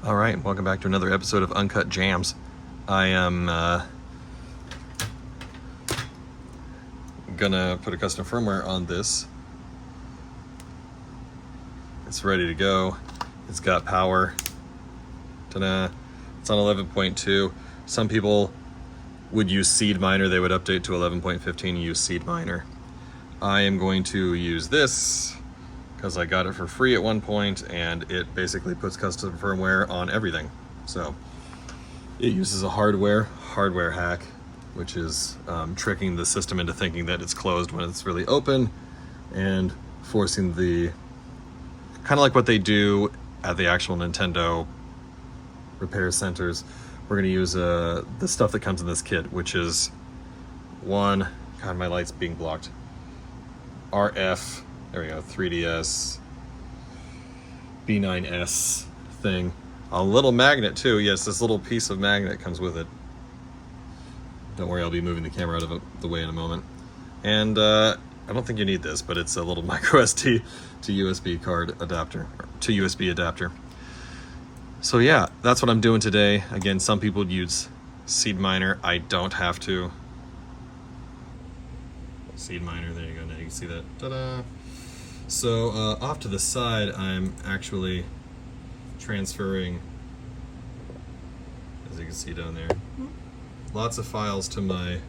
All right, welcome back to another episode of Uncut Jams. I am gonna put a custom firmware on this. It's ready to go. It's got power. Ta-da. It's on 11.2. Some people would use Seedminer. They would update to 11.15 and use Seedminer. I am going to use this because I got it for free at one point, and it basically puts custom firmware on everything. So it uses a hardware hack, which is tricking the system into thinking that it's closed when it's really open, and forcing the kind of like what they do at the actual Nintendo repair centers. We're going to use the stuff that comes in this kit, which is God, my light's being blocked. RF, there we go, 3DS, B9S thing. A little magnet too. Yes, this little piece of magnet comes with it. Don't worry, I'll be moving the camera out of the way in a moment. And I don't think you need this, but it's a little micro SD to USB card adapter, to USB adapter. So yeah, that's what I'm doing today. Again, some people use Seedminer. I don't have to. Seedminer, there you go, now you can see that. Ta-da! So off to the side, I'm actually transferring, as you can see down there, lots of files to my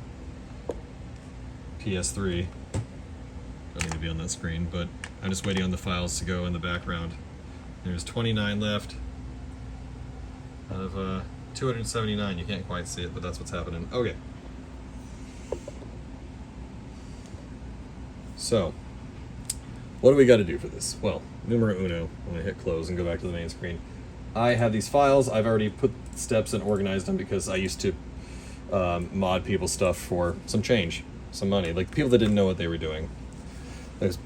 PS3. Don't need to be on that screen, but I'm just waiting on the files to go in the background. There's 29 left out of 279. You can't quite see it, but that's what's happening. Okay. So, what do we got to do for this? Well, numero uno, I'm going to hit close and go back to the main screen. I have these files. I've already put steps and organized them because I used to mod people's stuff for some change, some money. Like people that didn't know what they were doing. There's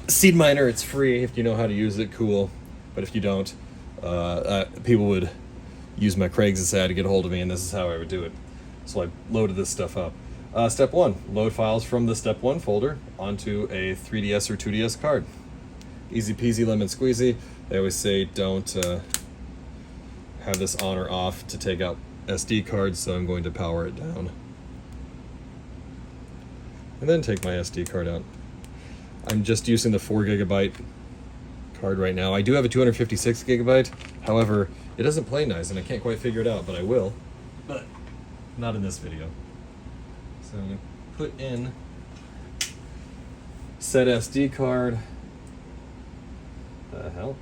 Seedminer, it's free. If you know how to use it, cool. But if you don't, people would use my Craigslist ad to get a hold of me, and this is how I would do it. So I loaded this stuff up. Step one, load files from the step one folder onto a 3DS or 2DS card. Easy peasy lemon squeezy. They always say don't have this on or off to take out SD cards, so I'm going to power it down. And then take my SD card out. I'm just using the 4 GB card right now. I do have a 256 GB, however, it doesn't play nice and I can't quite figure it out, but I will. But not in this video. So I'm going to put in set SD card. The hell?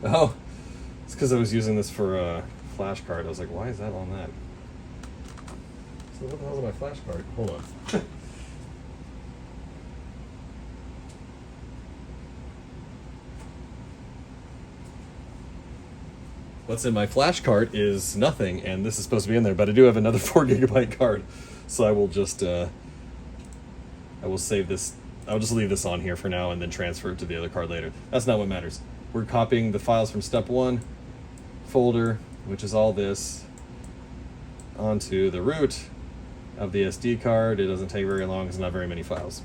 Oh, it's because I was using this for a flash card. I was like, why is that on that? So what the hell's on my flash card? Hold on. What's in my flash card is nothing, and this is supposed to be in there, but I do have another 4 GB card, so I will just, I will save this, I'll just leave this on here for now and then transfer it to the other card later. That's not what matters. We're copying the files from step one folder, which is all this, onto the root of the SD card. It doesn't take very long, it's not very many files.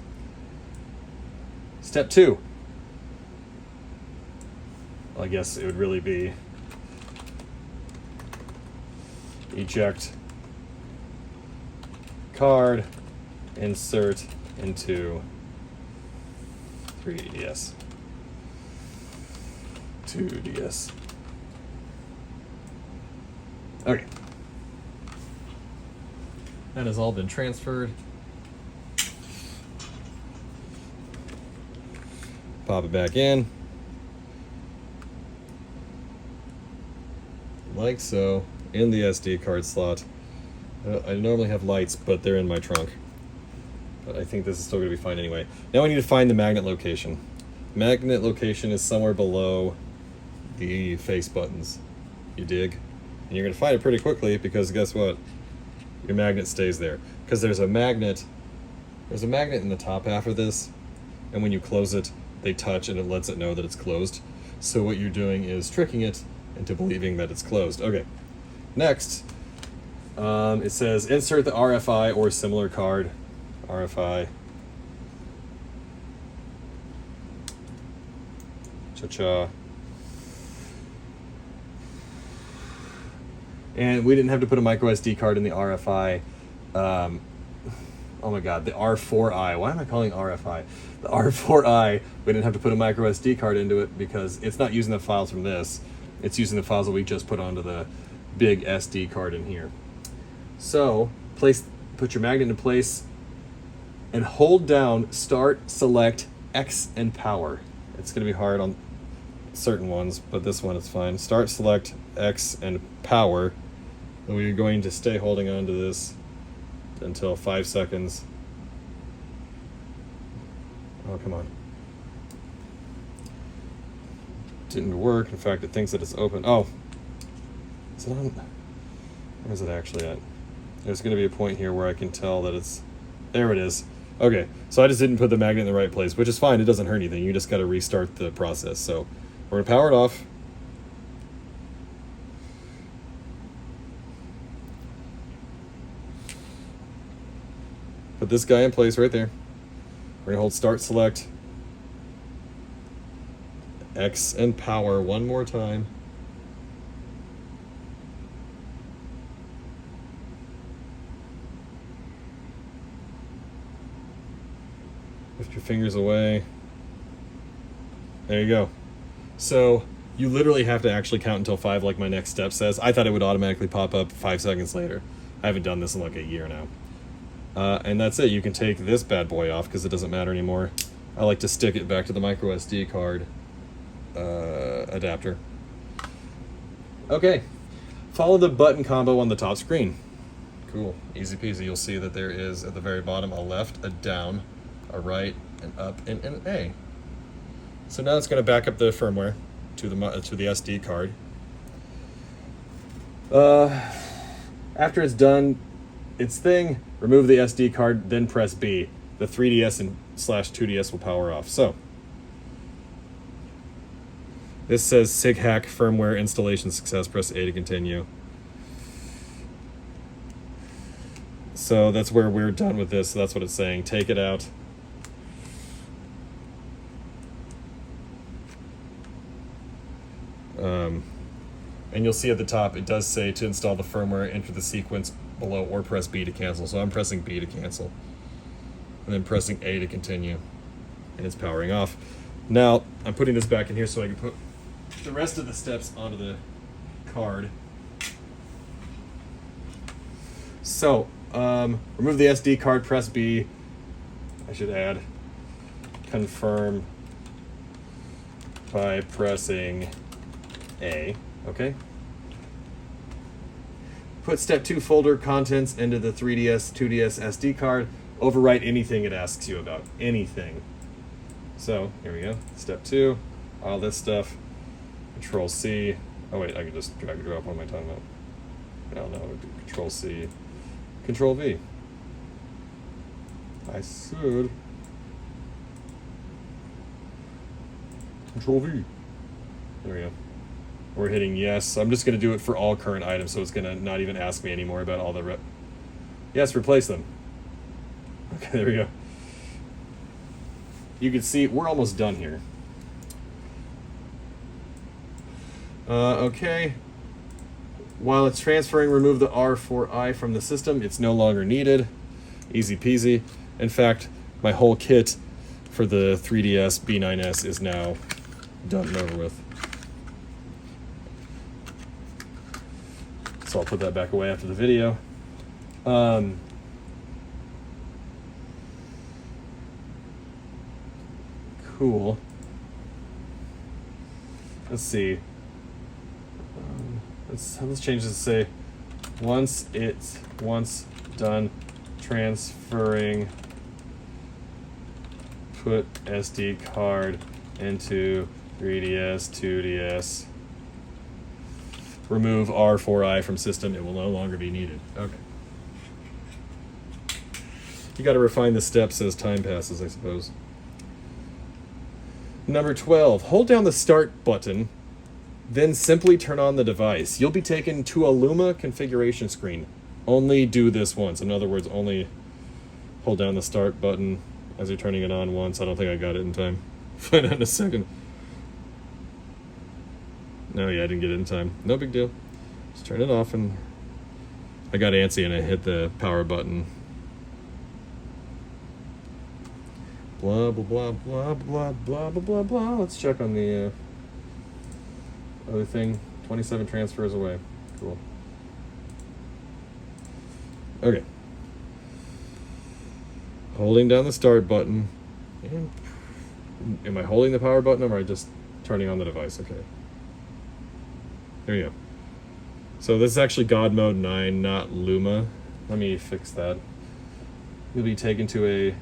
Step two. Well, I guess it would really be eject card, insert into 3DS, 2DS. Okay. That has all been transferred. Pop it back in. Like so. In the SD card slot. I normally have lights, but they're in my trunk. But I think this is still going to be fine anyway. Now I need to find the magnet location. Magnet location is somewhere below the face buttons. You dig? And you're going to find it pretty quickly because guess what? Your magnet stays there. Because there's a magnet in the top half of this, and when you close it, they touch and it lets it know that it's closed. So what you're doing is tricking it into believing that it's closed. Okay. Next, it says insert the RFI or similar card. RFI. Cha-cha. And we didn't have to put a micro SD card in the RFI. Oh my God, the R4i. Why am I calling it RFI? The R4i, we didn't have to put a micro SD card into it because it's not using the files from this. It's using the files that we just put onto the big SD card in here. So put your magnet in place and hold down Start, Select, X, and Power. It's going to be hard on certain ones, but this one is fine. Start, Select, X, and Power. And we're going to stay holding on to this until 5 seconds. Oh, come on. Didn't work. In fact, it thinks that it's open. Oh. Is it on? Where is it actually at? There's going to be a point here where I can tell that it's... There it is. Okay, so I just didn't put the magnet in the right place, which is fine. It doesn't hurt anything. You just got to restart the process. So we're going to power it off. Put this guy in place right there. We're going to hold Start, Select, X, and Power one more time. Lift your fingers away. There you go. So you literally have to actually count until 5 like my next step says. I thought it would automatically pop up 5 seconds later. I haven't done this in like a year now. And that's it. You can take this bad boy off because it doesn't matter anymore. I like to stick it back to the micro SD card adapter. Okay. Follow the button combo on the top screen. Cool. Easy peasy. You'll see that there is at the very bottom a left, a down, a right, an up, and an A. So now it's going to back up the firmware to the SD card. After it's done its thing, remove the SD card, then press B. The 3DS and /2DS will power off. So this says SIGHACK firmware installation success. Press A to continue. So that's where we're done with this. So that's what it's saying. Take it out. And you'll see at the top, it does say to install the firmware, enter the sequence below or press B to cancel. So I'm pressing B to cancel and then pressing A to continue, and it's powering off. Now I'm putting this back in here so I can put the rest of the steps onto the card. So remove the SD card, press B. I should add confirm by pressing A. Okay. Put step 2 folder contents into the 3DS, 2DS SD card. Overwrite anything it asks you about. Anything. So here we go. Step 2. All this stuff. Control C. Oh wait, I can just drag and drop. What am I talking about? No, Control C. Control V. I should. Control V. There we go. We're hitting yes. I'm just going to do it for all current items, so it's going to not even ask me anymore about all the Yes, replace them. Okay, there we go. You can see we're almost done here. Okay. While it's transferring, remove the R4i from the system. It's no longer needed. Easy peasy. In fact, my whole kit for the 3DS B9S is now done and over with. So I'll put that back away after the video. Cool. Let's see. Let's change this to say once done transferring, put SD card into 3DS, 2DS. Remove R4i from system. It will no longer be needed. Okay. You got to refine the steps as time passes, I suppose. Number 12. Hold down the start button, then simply turn on the device. You'll be taken to a Luma configuration screen. Only do this once. In other words, only hold down the start button as you're turning it on once. I don't think I got it in time. Find out in a second. No, yeah, I didn't get it in time. No big deal. Just turn it off and I got antsy and I hit the power button. Blah, blah, blah, blah, blah, blah, blah, blah, blah. Let's check on the other thing. 27 transfers away. Cool. Okay. Holding down the start button. And am I holding the power button or am I just turning on the device? Okay. There you go. So this is actually God Mode 9, not Luma. Let me fix that. You'll be taken to a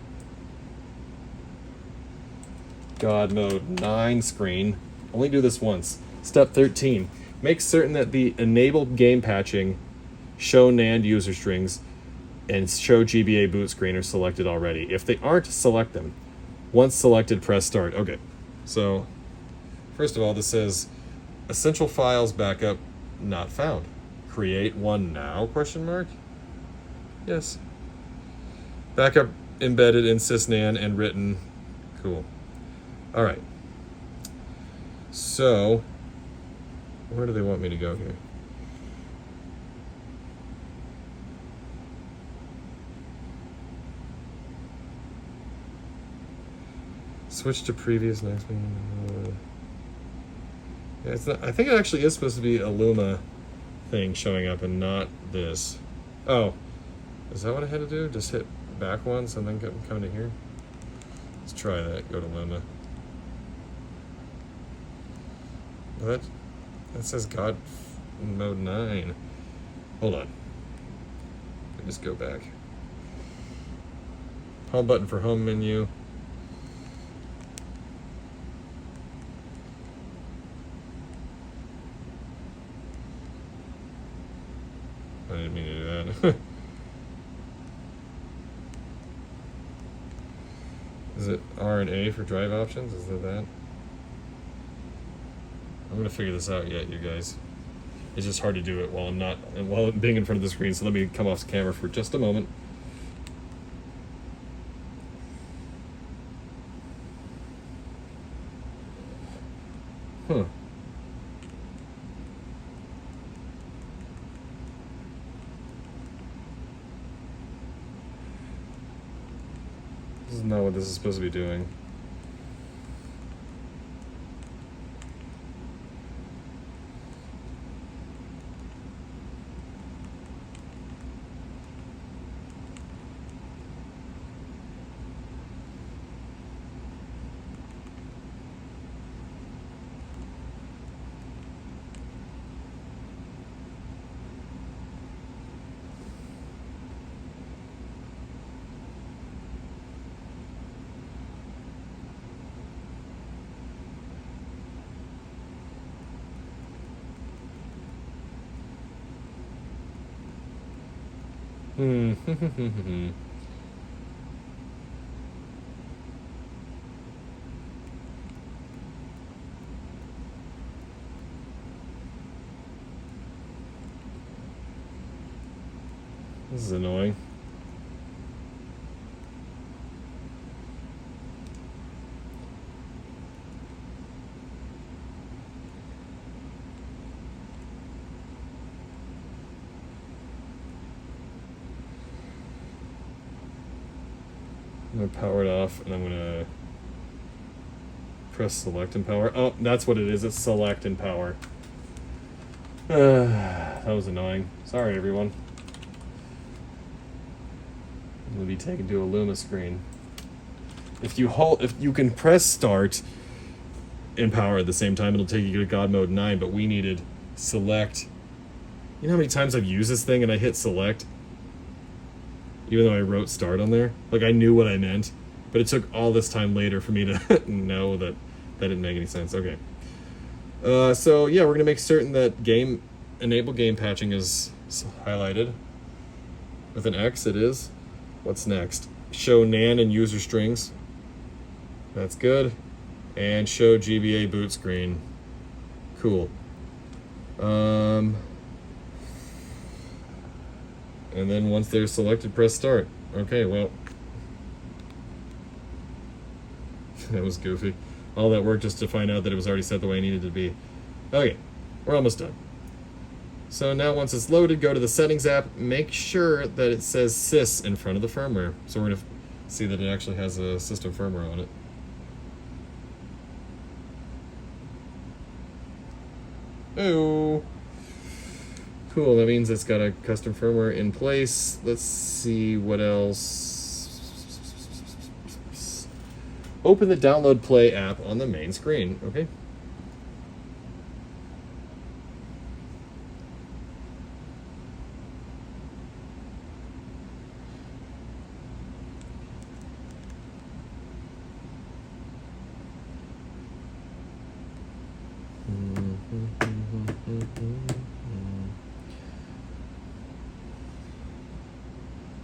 God Mode 9 screen. Only do this once. Step 13. Make certain that the Enable Game Patching, Show NAND User Strings, and Show GBA Boot Screen are selected already. If they aren't, select them. Once selected, press Start. Okay, so first of all, this says Essential Files Backup Not Found. Create one now, question mark? Yes. Backup embedded in sysnan and written. Cool. All right. So, where do they want me to go here? Switch to previous next meeting. Yeah, it's not, I think it actually is supposed to be a Luma thing showing up and not this. Oh, is that what I had to do? Just hit back once and then come to here? Let's try that. Go to Luma. Well, that says God Mode 9. Hold on. Let me just go back. Home button for home menu. I didn't mean to do that. Is it R and A for drive options? Is it that? I'm gonna figure this out yet, you guys. It's just hard to do it while I'm being in front of the screen. So let me come off the camera for just a moment. Huh. This is not what this is supposed to be doing. This is annoying. I'm going to power it off, and I'm going to press select and power. Oh, that's what it is. It's select and power. That was annoying. Sorry, everyone. I'm going to be taken to a Luma screen. If you can press start and power at the same time, it'll take you to God Mode 9, but we needed select. You know how many times I've used this thing and I hit select? Even though I wrote start on there. Like, I knew what I meant, but it took all this time later for me to know that didn't make any sense. Okay. So yeah, we're going to make certain that enable game patching is highlighted. With an X it is. What's next? Show NAND and user strings. That's good. And show GBA boot screen. Cool. And then once they're selected, press start. Okay, well. That was goofy. All that work just to find out that it was already set the way it needed to be. Okay, we're almost done. So now once it's loaded, go to the settings app, make sure that it says sys in front of the firmware. So we're gonna see that it actually has a system firmware on it. Oh, cool, that means it's got a custom firmware in place. Let's see what else. Open the download play app on the main screen, okay?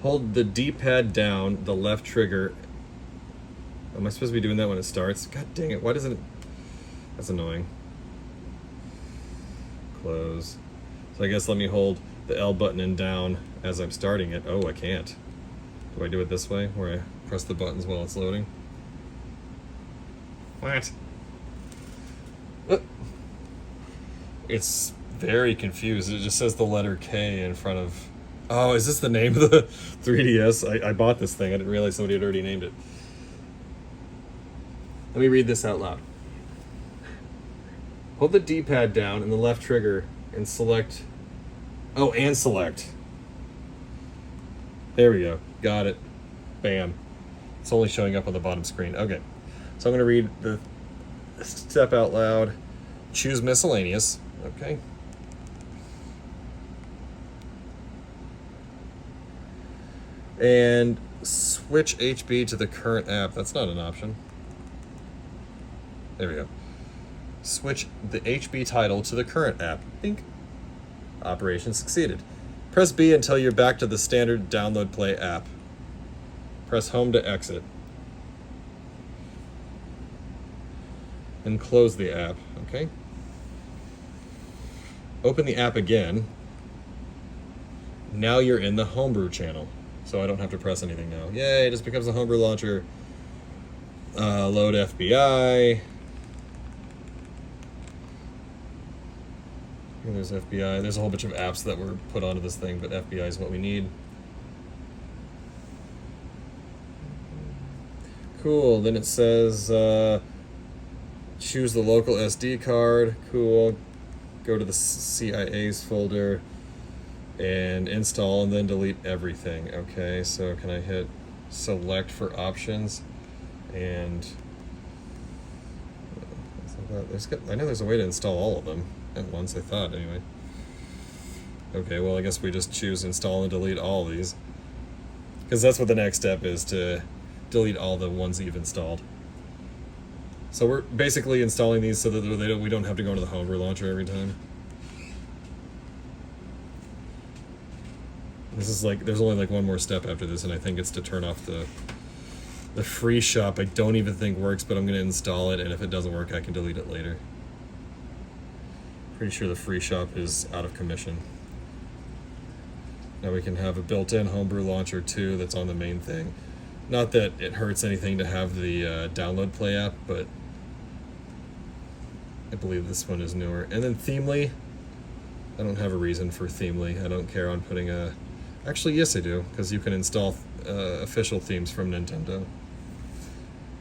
Hold the D-pad down, the left trigger. Am I supposed to be doing that when it starts? God dang it, why doesn't it? That's annoying. Close. So I guess let me hold the L button and down as I'm starting it. Oh, I can't. Do I do it this way, where I press the buttons while it's loading? What? It's very confused. It just says the letter K in front of... Oh, is this the name of the 3DS? I bought this thing. I didn't realize somebody had already named it. Let me read this out loud. Hold the D-pad down and the left trigger and select... Oh, and select. There we go. Got it. Bam. It's only showing up on the bottom screen. Okay. So I'm going to read the step out loud. Choose miscellaneous. Okay. And switch HB to the current app. That's not an option. There we go. Switch the HB title to the current app. Bink. Operation succeeded. Press B until you're back to the standard download play app. Press home to exit. And close the app, okay? Open the app again. Now you're in the Homebrew channel. So I don't have to press anything now. Yay, it just becomes a Homebrew launcher. Load FBI. And there's FBI. There's a whole bunch of apps that were put onto this thing, but FBI is what we need. Cool, then it says choose the local SD card. Cool. Go to the CIAs folder and install and then delete everything. Okay, so can I hit select for options and I know there's a way to install all of them at once, I thought anyway. Okay, well I guess we just choose install and delete all of these because that's what the next step is, to delete all the ones that you've installed. So we're basically installing these so that we don't have to go into the Homebrew launcher every time. This is like, there's only like one more step after this, and I think it's to turn off the free shop. I don't even think works, but I'm going to install it, and if it doesn't work, I can delete it later. Pretty sure the free shop is out of commission. Now we can have a built-in Homebrew launcher too that's on the main thing. Not that it hurts anything to have the download play app, but I believe this one is newer. And then Themely. I don't have a reason for Themely. I don't care on putting a... Actually, yes I do, because you can install official themes from Nintendo.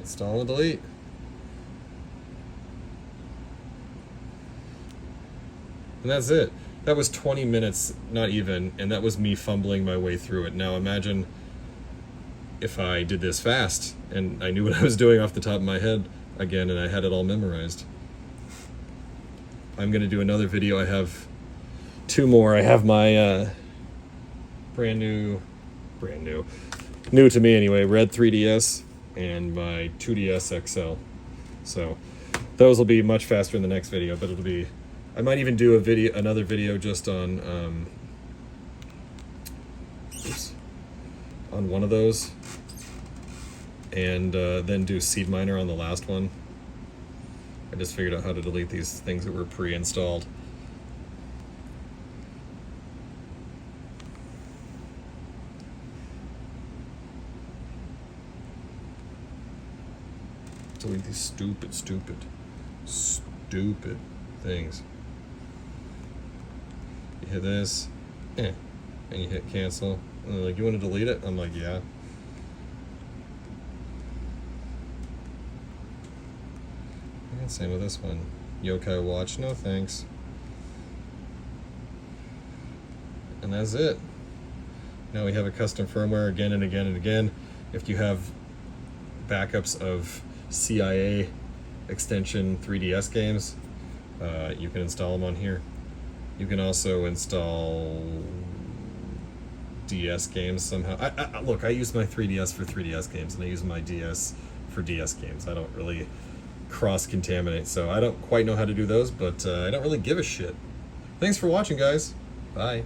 Install and delete. And that's it. That was 20 minutes, not even, and that was me fumbling my way through it. Now imagine if I did this fast, and I knew what I was doing off the top of my head again, and I had it all memorized. I'm going to do another video. I have two more. I have my new to me anyway, red 3DS and my 2DS XL. So those will be much faster in the next video, but it'll be, I might even do another video just on one of those, and then do Seedminer on the last one. I just figured out how to delete these things that were pre-installed. Delete these stupid things. You hit this, and you hit cancel. And they're like, you want to delete it? I'm like, yeah. And same with this one. Yokai watch, no thanks. And that's it. Now we have a custom firmware again and again and again. If you have backups of CIA extension 3DS games, you can install them on here. You can also install DS games somehow. Look, I use my 3DS for 3DS games, and I use my DS for DS games. I don't really cross-contaminate, so I don't quite know how to do those, but I don't really give a shit. Thanks for watching, guys. Bye.